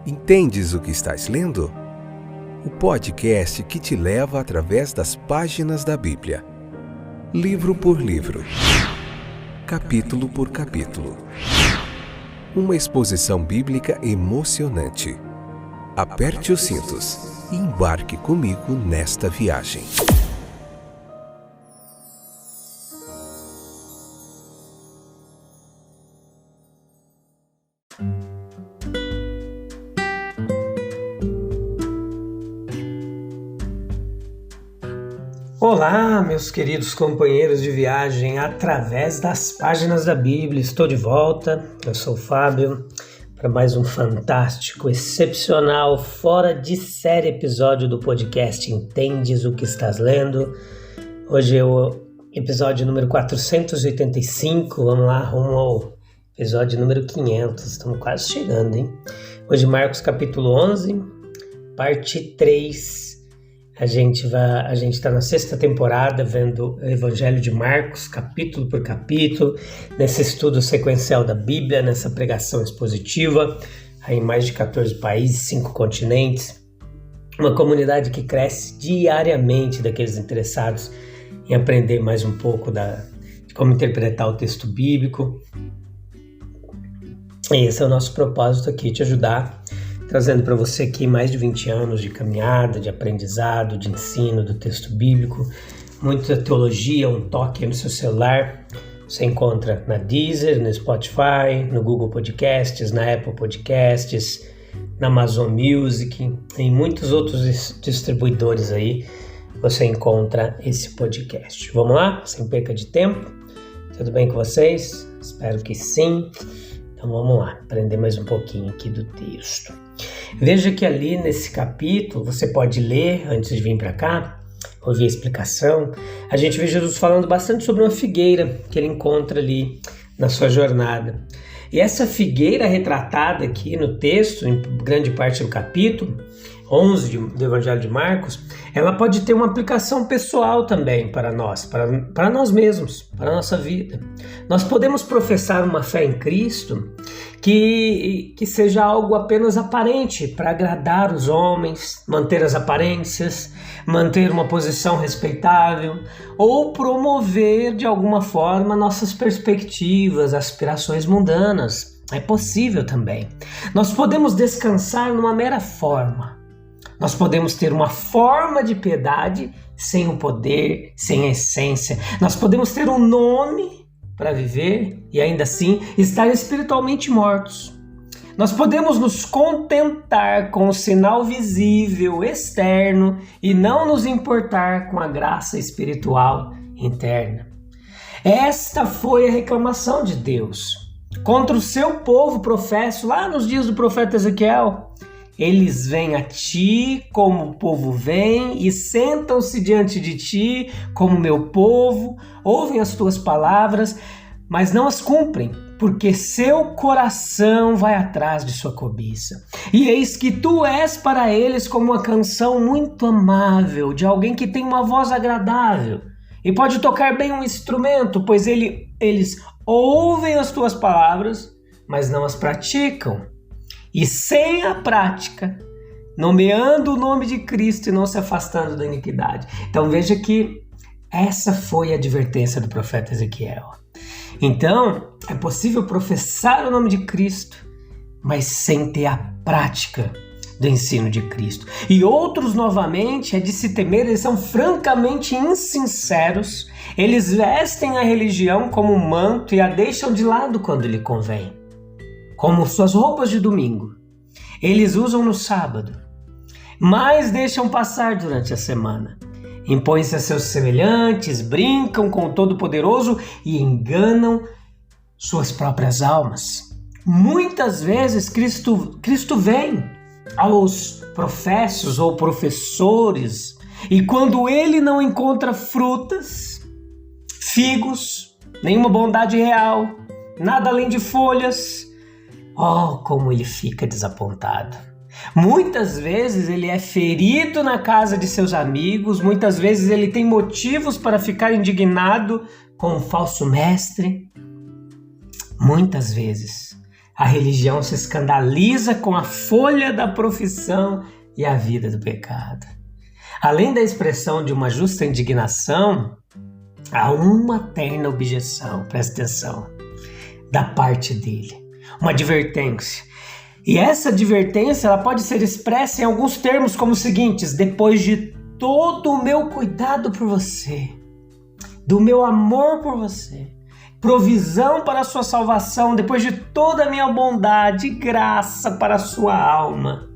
Entendes o que estás lendo? O podcast que te leva através das páginas da Bíblia. Livro por livro. Capítulo por capítulo. Uma exposição bíblica emocionante. Aperte os cintos e embarque comigo nesta viagem. Olá, meus queridos companheiros de viagem através das páginas da Bíblia. Estou de volta, eu sou o Fábio, para mais um fantástico, excepcional, fora de série episódio do podcast Entendes o que estás lendo. Hoje é o episódio número 485, vamos lá, rumo ao episódio número 500, estamos quase chegando, hein? Hoje Marcos capítulo 11, parte 3. A gente está na 6ª temporada vendo o Evangelho de Marcos, capítulo por capítulo, nesse estudo sequencial da Bíblia, nessa pregação expositiva, aí em mais de 14 países, 5 continentes, uma comunidade que cresce diariamente daqueles interessados em aprender mais um pouco de como interpretar o texto bíblico. E esse é o nosso propósito aqui, te ajudar, trazendo para você aqui mais de 20 anos de caminhada, de aprendizado, de ensino do texto bíblico, muita teologia, um toque no seu celular. Você encontra na Deezer, no Spotify, no Google Podcasts, na Apple Podcasts, na Amazon Music, em muitos outros distribuidores aí você encontra esse podcast. Vamos lá? Sem perca de tempo. Tudo bem com vocês? Espero que sim. Então vamos lá, aprender mais um pouquinho aqui do texto. Veja que ali nesse capítulo, você pode ler antes de vir para cá, ouvir a explicação. A gente vê Jesus falando bastante sobre uma figueira que ele encontra ali na sua jornada. E essa figueira retratada aqui no texto, em grande parte do capítulo 11 do Evangelho de Marcos, ela pode ter uma aplicação pessoal também para nós mesmos, para a nossa vida. Nós podemos professar uma fé em Cristo que seja algo apenas aparente, para agradar os homens, manter as aparências, manter uma posição respeitável, ou promover de alguma forma nossas perspectivas, aspirações mundanas. É possível também. Nós podemos descansar numa mera forma. Nós podemos ter uma forma de piedade sem o poder, sem a essência. Nós podemos ter um nome para viver e ainda assim estar espiritualmente mortos. Nós podemos nos contentar com o sinal visível externo e não nos importar com a graça espiritual interna. Esta foi a reclamação de Deus contra o seu povo professo lá nos dias do profeta Ezequiel. Eles vêm a ti como o povo vem e sentam-se diante de ti como meu povo, ouvem as tuas palavras, mas não as cumprem, porque seu coração vai atrás de sua cobiça. E eis que tu és para eles como uma canção muito amável, de alguém que tem uma voz agradável e pode tocar bem um instrumento, pois eles ouvem as tuas palavras, mas não as praticam. E sem a prática, nomeando o nome de Cristo e não se afastando da iniquidade. Então veja que essa foi a advertência do profeta Ezequiel. Então é possível professar o nome de Cristo, mas sem ter a prática do ensino de Cristo. E outros, novamente, é de se temer, eles são francamente insinceros, eles vestem a religião como um manto e a deixam de lado quando lhe convém, como suas roupas de domingo. Eles usam no sábado, mas deixam passar durante a semana. Impõem-se a seus semelhantes, brincam com o Todo-Poderoso e enganam suas próprias almas. Muitas vezes Cristo vem aos professos ou professores e quando ele não encontra frutas, figos, nenhuma bondade real, nada além de folhas, oh, como ele fica desapontado. Muitas vezes ele é ferido na casa de seus amigos, muitas vezes ele tem motivos para ficar indignado com um falso mestre. Muitas vezes A religião se escandaliza com a folha da profissão e a vida do pecado. Além da expressão de uma justa indignação, há uma terna objeção, presta atenção, da parte dele, uma advertência. E essa advertência ela pode ser expressa em alguns termos como os seguintes: depois de todo o meu cuidado por você, do meu amor por você, provisão para a sua salvação, depois de toda a minha bondade e graça para a sua alma,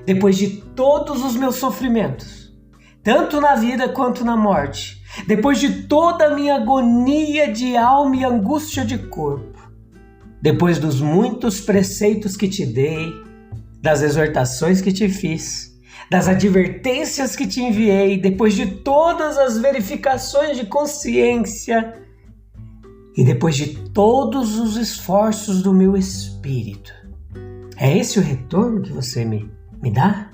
depois de todos os meus sofrimentos, tanto na vida quanto na morte, depois de toda a minha agonia de alma e angústia de corpo, depois dos muitos preceitos que te dei, das exortações que te fiz, das advertências que te enviei, depois de todas as verificações de consciência e depois de todos os esforços do meu espírito. É esse o retorno que você me dá?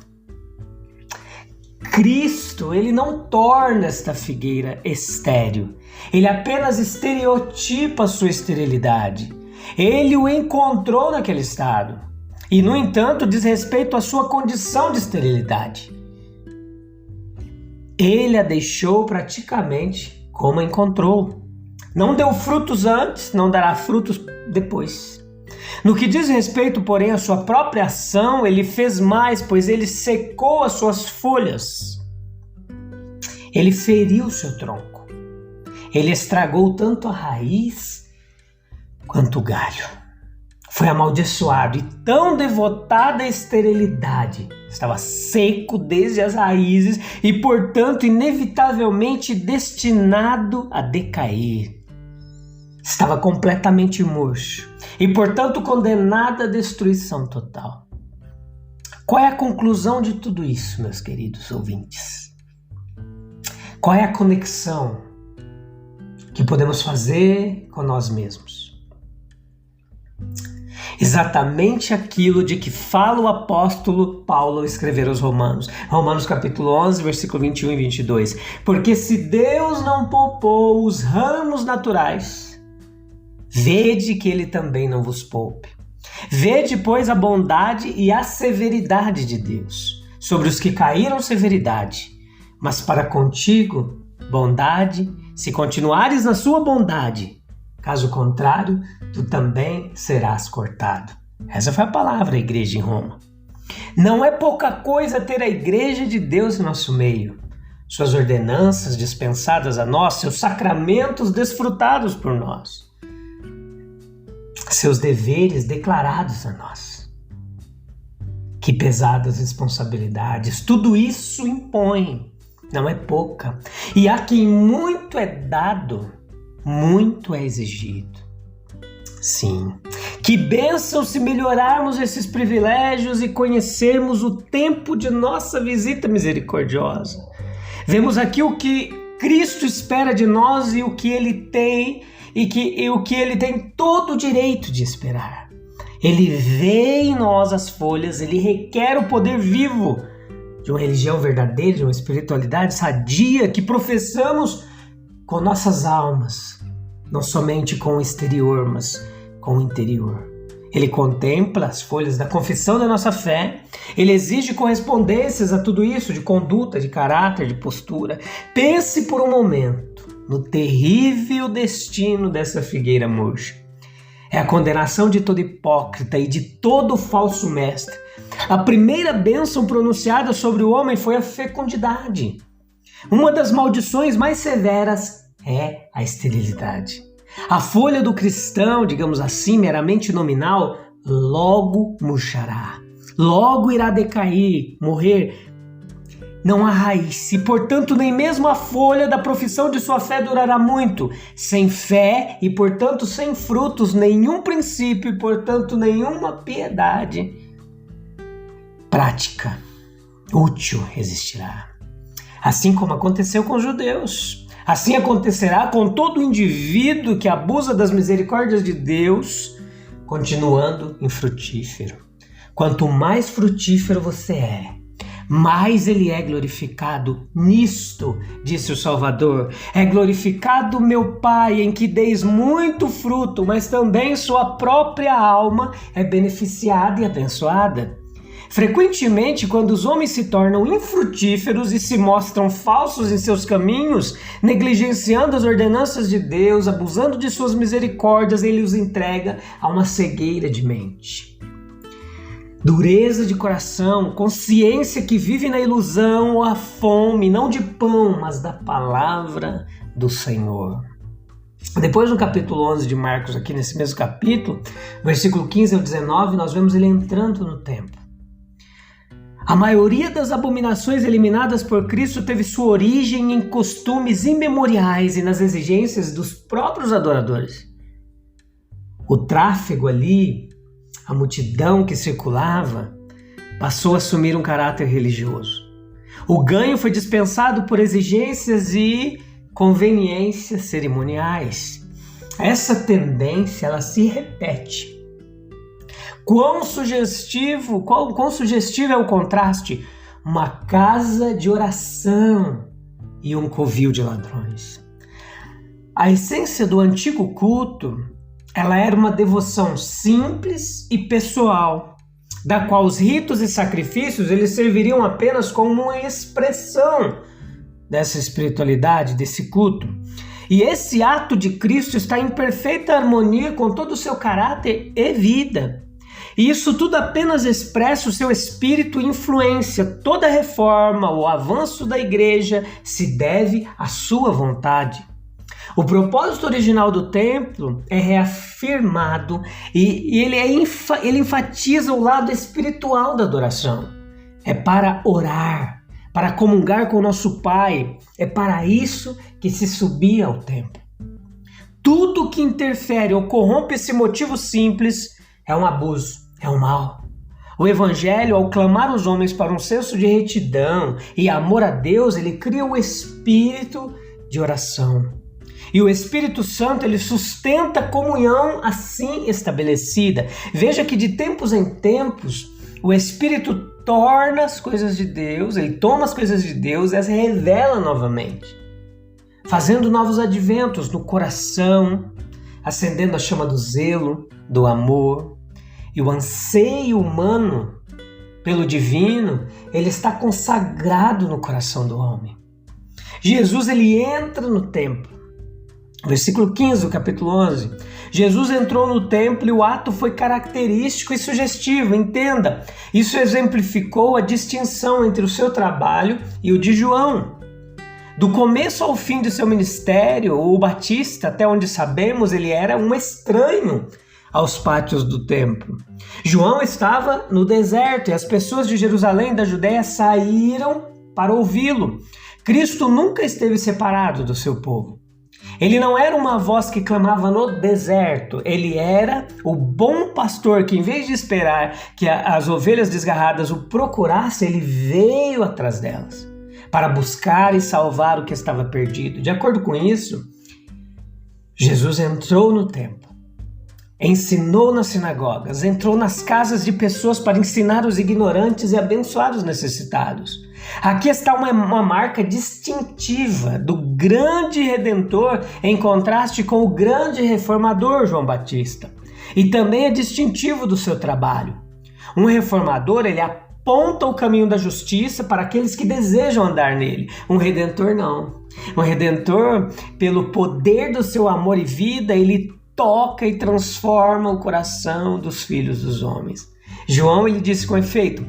Cristo, ele não torna esta figueira estéril. Ele apenas estereotipa a sua esterilidade. Ele o encontrou naquele estado. E, no entanto, diz respeito à sua condição de esterilidade. Ele a deixou praticamente como a encontrou. Não deu frutos antes, não dará frutos depois. No que diz respeito, porém, à sua própria ação, ele fez mais, pois ele secou as suas folhas. Ele feriu seu tronco. Ele estragou tanto a raiz quanto o galho. Foi amaldiçoado e tão devotada à esterilidade. Estava seco desde as raízes e, portanto, inevitavelmente destinado a decair. Estava completamente murcho e, portanto, condenado à destruição total. Qual é a conclusão de tudo isso, meus queridos ouvintes? Qual é a conexão que podemos fazer com nós mesmos? Exatamente aquilo de que fala o apóstolo Paulo ao escrever aos Romanos. Romanos capítulo 11, versículo 21 e 22. Porque se Deus não poupou os ramos naturais, vede que ele também não vos poupe. Vede, pois, a bondade e a severidade de Deus. Sobre os que caíram, severidade. Mas para contigo, bondade, se continuares na sua bondade. Caso contrário, tu também serás cortado. Essa foi a palavra, a igreja em Roma. Não é pouca coisa ter a igreja de Deus em nosso meio. Suas ordenanças dispensadas a nós, seus sacramentos desfrutados por nós. Seus deveres declarados a nós. Que pesadas responsabilidades. Tudo isso impõe. Não é pouca. E a quem muito é dado, muito é exigido. Sim. Que bênção se melhorarmos esses privilégios e conhecermos o tempo de nossa visita misericordiosa. Vemos aqui o que Cristo espera de nós e o que Ele tem e o que Ele tem todo o direito de esperar. Ele vê em nós as folhas, Ele requer o poder vivo de uma religião verdadeira, de uma espiritualidade sadia que professamos com nossas almas, não somente com o exterior, mas com o interior. Ele contempla as folhas da confissão da nossa fé, ele exige correspondências a tudo isso, de conduta, de caráter, de postura. Pense por um momento no terrível destino dessa figueira murcha. É a condenação de todo hipócrita e de todo falso mestre. A primeira bênção pronunciada sobre o homem foi a fecundidade. Uma das maldições mais severas é a esterilidade. A folha do cristão, digamos assim, meramente nominal, logo murchará, logo irá decair, morrer. Não há raiz e, portanto, nem mesmo a folha da profissão de sua fé durará muito. Sem fé e, portanto, sem frutos, nenhum princípio e, portanto, nenhuma piedade prática, útil existirá. Assim como aconteceu com os judeus, assim acontecerá com todo indivíduo que abusa das misericórdias de Deus, continuando infrutífero. Quanto mais frutífero você é, mais ele é glorificado. Nisto, disse o Salvador, é glorificado meu Pai, em que deis muito fruto, mas também sua própria alma é beneficiada e abençoada. Frequentemente, quando os homens se tornam infrutíferos e se mostram falsos em seus caminhos, negligenciando as ordenanças de Deus, abusando de suas misericórdias, ele os entrega a uma cegueira de mente. Dureza de coração, consciência que vive na ilusão ou a fome, não de pão, mas da palavra do Senhor. Depois no capítulo 11 de Marcos, aqui nesse mesmo capítulo, versículo 15 ao 19, nós vemos ele entrando no templo. A maioria das abominações eliminadas por Cristo teve sua origem em costumes imemoriais e nas exigências dos próprios adoradores. O tráfego ali, a multidão que circulava, passou a assumir um caráter religioso. O ganho foi dispensado por exigências e conveniências cerimoniais. Essa tendência, ela se repete. Quão sugestivo é o contraste? Uma casa de oração e um covil de ladrões. A essência do antigo culto, ela era uma devoção simples e pessoal, da qual os ritos e sacrifícios eles serviriam apenas como uma expressão dessa espiritualidade, desse culto. E esse ato de Cristo está em perfeita harmonia com todo o seu caráter e vida. E isso tudo apenas expressa o seu espírito e influência. Toda reforma ou avanço da igreja se deve à sua vontade. O propósito original do templo é reafirmado e ele enfatiza o lado espiritual da adoração. É para orar, para comungar com o nosso Pai. É para isso que se subia ao templo. Tudo que interfere ou corrompe esse motivo simples é um abuso, é um mal. O Evangelho, ao clamar os homens para um senso de retidão e amor a Deus, ele cria o espírito de oração. E o Espírito Santo, ele sustenta a comunhão assim estabelecida. Veja que de tempos em tempos, o Espírito torna as coisas de Deus, ele toma as coisas de Deus e as revela novamente, fazendo novos adventos no coração, acendendo a chama do zelo, do amor. E o anseio humano pelo divino, ele está consagrado no coração do homem. Jesus, ele entra no templo. Versículo 15 do capítulo 11. Jesus entrou no templo e o ato foi característico e sugestivo. Entenda, isso exemplificou a distinção entre o seu trabalho e o de João. Do começo ao fim de seu ministério, o Batista, até onde sabemos, ele era um estranho aos pátios do templo. João estava no deserto e as pessoas de Jerusalém e da Judéia saíram para ouvi-lo. Cristo nunca esteve separado do seu povo. Ele não era uma voz que clamava no deserto, ele era o bom pastor que, em vez de esperar que as ovelhas desgarradas o procurassem, ele veio atrás delas para buscar e salvar o que estava perdido. De acordo com isso, Jesus entrou no templo, ensinou nas sinagogas, entrou nas casas de pessoas para ensinar os ignorantes e abençoar os necessitados. Aqui está uma marca distintiva do grande Redentor em contraste com o grande reformador João Batista. E também é distintivo do seu trabalho. Um reformador, ele aponta o caminho da justiça para aqueles que desejam andar nele. Um Redentor não. Um Redentor, pelo poder do seu amor e vida, ele toca e transforma o coração dos filhos dos homens. João, ele disse com efeito: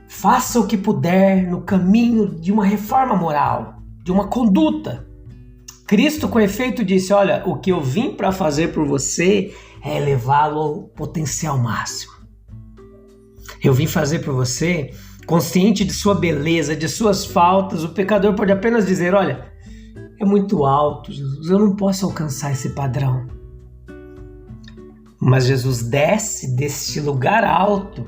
faça o que puder no caminho de uma reforma moral, de uma conduta. Cristo, com efeito, disse: olha, o que eu vim para fazer por você é elevá-lo ao potencial máximo. Eu vim fazer por você, consciente de sua beleza, de suas faltas. O pecador pode apenas dizer: olha, é muito alto, Jesus, eu não posso alcançar esse padrão. Mas Jesus desce deste lugar alto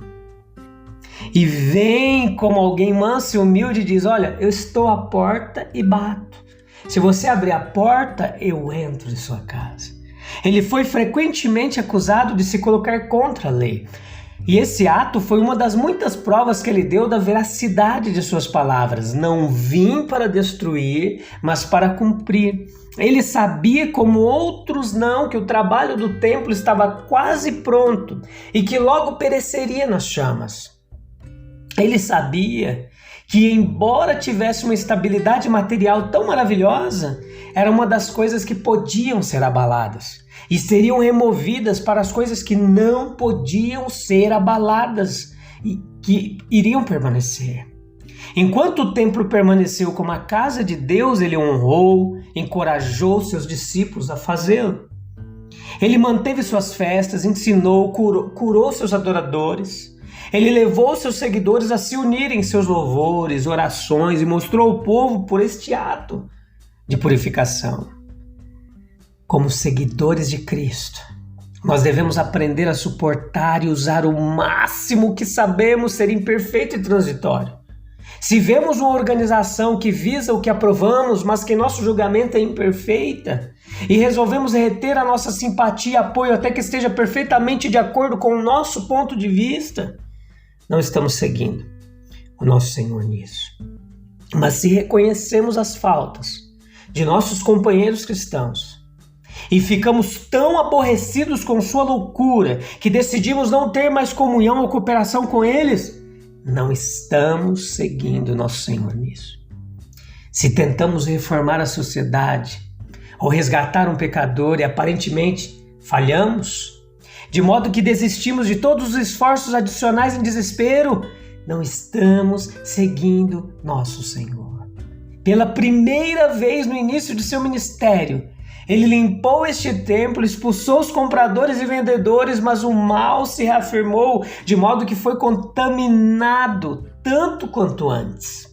e vem como alguém manso e humilde e diz: olha, eu estou à porta e bato. Se você abrir a porta, eu entro em sua casa. Ele foi frequentemente acusado de se colocar contra a lei. E esse ato foi uma das muitas provas que ele deu da veracidade de suas palavras. Não vim para destruir, mas para cumprir. Ele sabia, como outros não, que o trabalho do templo estava quase pronto e que logo pereceria nas chamas. Ele sabia que, embora tivesse uma estabilidade material tão maravilhosa, era uma das coisas que podiam ser abaladas e seriam removidas para as coisas que não podiam ser abaladas e que iriam permanecer. Enquanto o templo permaneceu como a casa de Deus, ele honrou, encorajou seus discípulos a fazê-lo. Ele manteve suas festas, ensinou, curou seus adoradores. Ele levou seus seguidores a se unirem em seus louvores, orações e mostrou ao povo por este ato de purificação. Como seguidores de Cristo, nós devemos aprender a suportar e usar o máximo que sabemos ser imperfeito e transitório. Se vemos uma organização que visa o que aprovamos, mas que nosso julgamento é imperfeita, e resolvemos reter a nossa simpatia e apoio até que esteja perfeitamente de acordo com o nosso ponto de vista, não estamos seguindo o nosso Senhor nisso. Mas se reconhecemos as faltas de nossos companheiros cristãos e ficamos tão aborrecidos com sua loucura que decidimos não ter mais comunhão ou cooperação com eles, não estamos seguindo nosso Senhor nisso. Se tentamos reformar a sociedade ou resgatar um pecador e aparentemente falhamos, de modo que desistimos de todos os esforços adicionais em desespero, não estamos seguindo nosso Senhor. Pela primeira vez no início de seu ministério, ele limpou este templo, expulsou os compradores e vendedores, mas o mal se reafirmou, de modo que foi contaminado tanto quanto antes.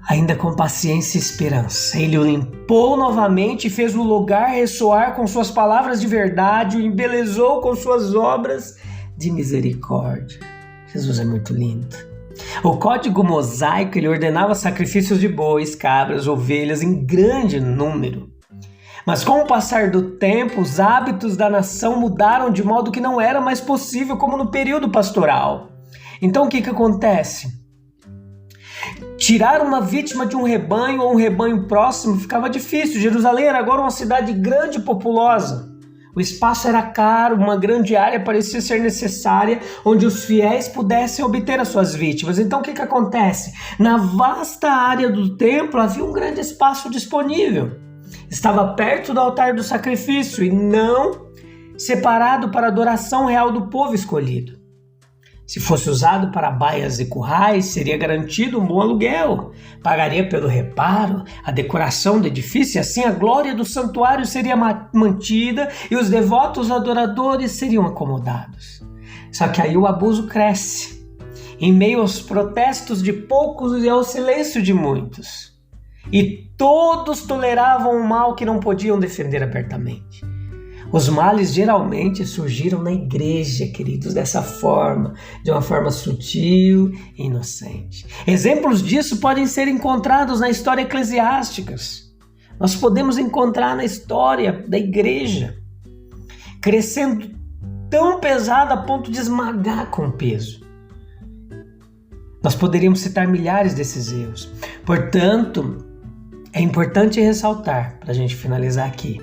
Ainda com paciência e esperança, ele o limpou novamente e fez o lugar ressoar com suas palavras de verdade, o embelezou com suas obras de misericórdia. Jesus é muito lindo. O código mosaico, ele ordenava sacrifícios de bois, cabras, ovelhas em grande número. Mas com o passar do tempo, os hábitos da nação mudaram de modo que não era mais possível como no período pastoral. Então o que acontece? Tirar uma vítima de um rebanho ou um rebanho próximo ficava difícil. Jerusalém era agora uma cidade grande e populosa. O espaço era caro, uma grande área parecia ser necessária, onde os fiéis pudessem obter as suas vítimas. Então o que acontece? Na vasta área do templo havia um grande espaço disponível. Estava perto do altar do sacrifício e não separado para a adoração real do povo escolhido. Se fosse usado para baias e currais, seria garantido um bom aluguel. Pagaria pelo reparo, a decoração do edifício, e assim a glória do santuário seria mantida e os devotos adoradores seriam acomodados. Só que aí o abuso cresce, em meio aos protestos de poucos e ao silêncio de muitos. E todos toleravam o mal que não podiam defender abertamente. Os males geralmente surgiram na igreja, queridos, dessa forma, de uma forma sutil e inocente. Exemplos disso podem ser encontrados na história eclesiástica. Nós podemos encontrar na história da igreja, crescendo tão pesada a ponto de esmagar com peso. Nós poderíamos citar milhares desses erros. Portanto, é importante ressaltar, para a gente finalizar aqui,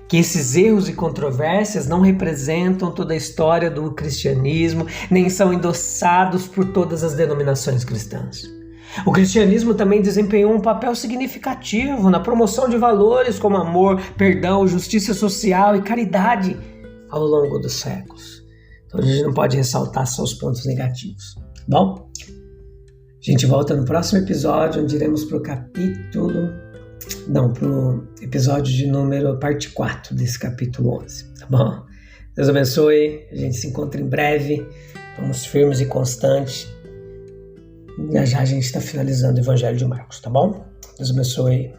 que esses erros e controvérsias não representam toda a história do cristianismo, nem são endossados por todas as denominações cristãs. O cristianismo também desempenhou um papel significativo na promoção de valores como amor, perdão, justiça social e caridade ao longo dos séculos. Então a gente não pode ressaltar só os pontos negativos, tá bom? A gente volta no próximo episódio, onde iremos para o episódio de parte 4 desse capítulo 11, tá bom? Deus abençoe, a gente se encontra em breve, vamos firmes e constantes. Já a gente está finalizando o Evangelho de Marcos, tá bom? Deus abençoe.